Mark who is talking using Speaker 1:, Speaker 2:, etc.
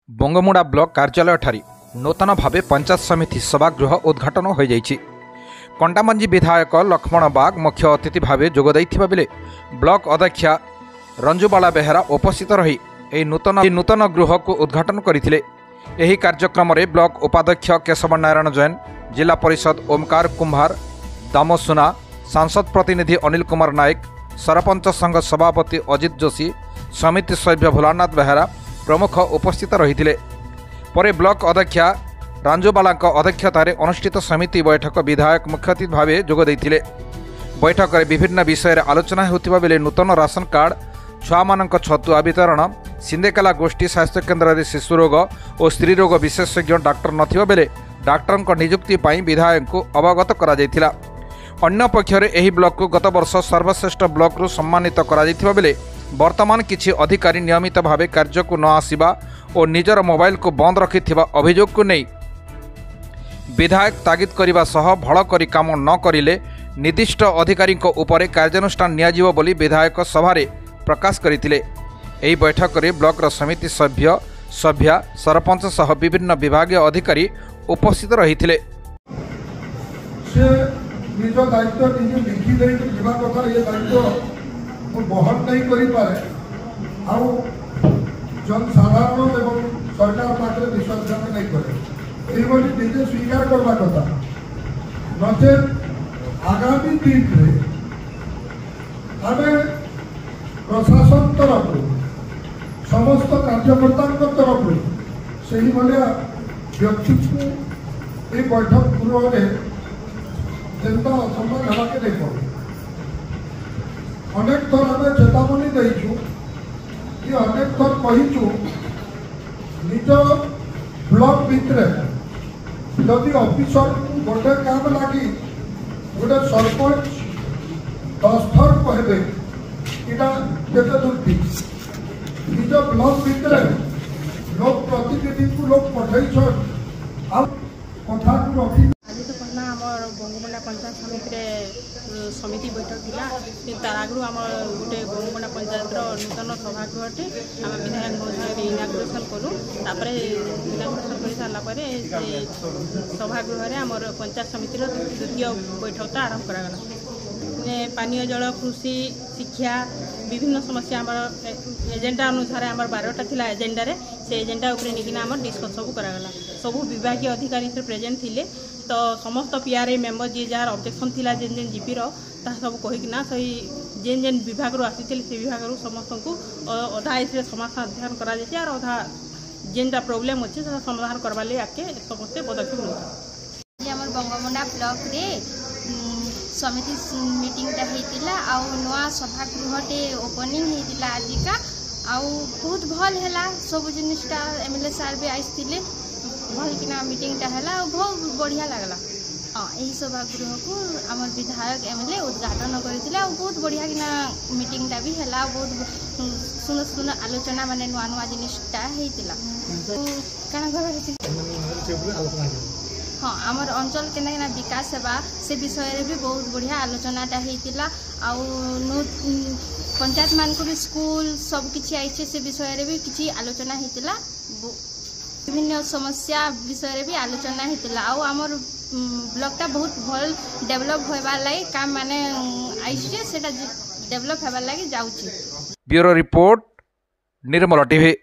Speaker 1: Bangomunda block कार्यालय ठारी नूतन भावे पंचायत समिति सभागृह उद्घाटन हो जाइछि। कंटामंजी विधायक लक्ष्मण बाग मुख्य अतिथि भावे जोगदैथिबा बेले ब्लॉक अध्यक्षा रंजुबाला बेहेरा उपस्थित रही नूतन गृह को उद्घाटन करथिले। एही कार्यक्रम में ब्लॉक उपाध्यक्ष केशव नारायण जैन, जिला परिषद ओमकार कुम्भार, दामो सुना, सांसद प्रतिनिधि अनिल कुमार नायक, सरपंच संघ सभापति अजित जोशी, समिति सभ्य भोलानाथ बेहेरा प्रमुख उपस्थित रही। परे ब्लॉक अध्यक्षा रंजुबाला अध्यक्षतार अनुष्ठित समिति बैठक विधायक मुख्य अतिथि भाव जोगदे। बैठक में विभिन्न विषय आलोचना होता बेले नूतन राशन कार्ड, छुआ छतुआ वितरण, सिंदेकेला गोष्ठी स्वास्थ्य केन्द्र शिशु रोग और स्त्री रोग विशेषज्ञ डाक्टर नथिबा बेले डाक्टर नियुक्ति पर विधायक को अवगत करा जायथिला। अन्य पक्षरे एही ब्लॉक को गत वर्ष सर्वश्रेष्ठ ब्लॉक रु सम्मानित करा जायथिबा बेले वर्तमान किछि अधिकारी नियमित भावे कार्य को न आसिबा और निजर मोबाइल को बंद रखिथिबा अभियोग को नहीं विधायक तागिद करिबा सह भल करी काम न करिले निर्दिष्ट अधिकारी उपरे कार्यानुष्ठान नियाजिबो बोली विधायक सभारे प्रकाश करथिले। एही बैठक में ब्लॉक समिति सभ्य सभ्या सरपंच सह विभिन्न विभागीय अधिकारी उपस्थित रहिथिले।
Speaker 2: निज दायित्व निजे लिखि देके जीवा कथा ये दायित्व बहन नहीं करि पारे आ जन साधारण एवं सरकार पाखे विश्वास नहीं करे एभली निजे स्वीकार करवा कथा नचे आगामी दिन में आम प्रशासन तरफ समस्त कार्यकर्ता तरफ से व्यक्ति को ये बैठक गृह में जनता असम्मान होगा नहीं पड़े। अनेक थर आम चेतावनी देचु कि अनेक थर कहीचु निज ब्लॉक भितर जदि ऑफिसर गोटे काम लगी गोटे सरपंच 10 थर कहे केते दूर ठीक निज ब्लॉक भितर लोक प्रतिनिधि को लोक पठे कथा को रखी
Speaker 3: बंगमुड़ा पंचायत समिति बैठक थिला तार आगु आम गोटे बंगमुड़ा पंचायत नूतन सभागृहटे आम विधायक महोदय इनागुरेसन कलु। इनागुरेसन कर सारापर सभागृह आम पंचायत समिति द्वितीय बैठकटा आरंभ करागला। पानीय जल, कृषि, शिक्षा विभिन्न समस्या आम एजेंडा अनुसार आम 12टा थिला एजेंडा रे से एजेंडा उपरे निकिना आम डिस्कस सब करागला। सबू विभागीय अधिकारी से प्रेजेंट थिले तो समस्त पीआरए मेंबर जी जार ऑब्जेक्शन थिला जेन जेन जीपी रो ता सब कहिकिना सही जेन जेन विभाग रो आसीथिले से विभाग रो समस्त को अधा इसरे समाधान करा जेते और अधा जेनटा प्रॉब्लम अछि से समाधान करबा ले आके समस्त पदक्षेप ले।
Speaker 4: हमर बंगमुड़ा ब्लॉक रे समिति मीटिंगटा हेतिला आ नवा सभागृहटे ओपनिंग हेतिला आजिका आ बहुत भल हैला सब जिनिसटा एमएलए सार भी आइथिले भल किना मीटिंगटा हैला बहुत बढ़िया लागला। हाँ यही सभागृह को आम विधायक एमएलए उद्घाटन करथिला बहुत बढ़िया किना मीटिंगटा भी हैला बहुत सुंदर सुंदर आलोचना माने नुआ नुआ जिनिसटा हेतिला काना घर हाँ आमर अंचल केना विकास सेवा से विषय रे भी बहुत बढ़िया आलोचनाटा हेतिला आ पंचायत मान को भी स्कूल सब किछि आइछे से विषय रे भी किछि आलोचना हेतिला। विभिन्न समस्या विषय रे भी आलोचना हेतिला आ आमर ब्लॉकटा बहुत भल डेवलप होइबा लागि काम माने आइछे सेटा डेवलप होइबा लागि जाउछि।
Speaker 1: ब्यूरो रिपोर्ट निर्मल टीवी।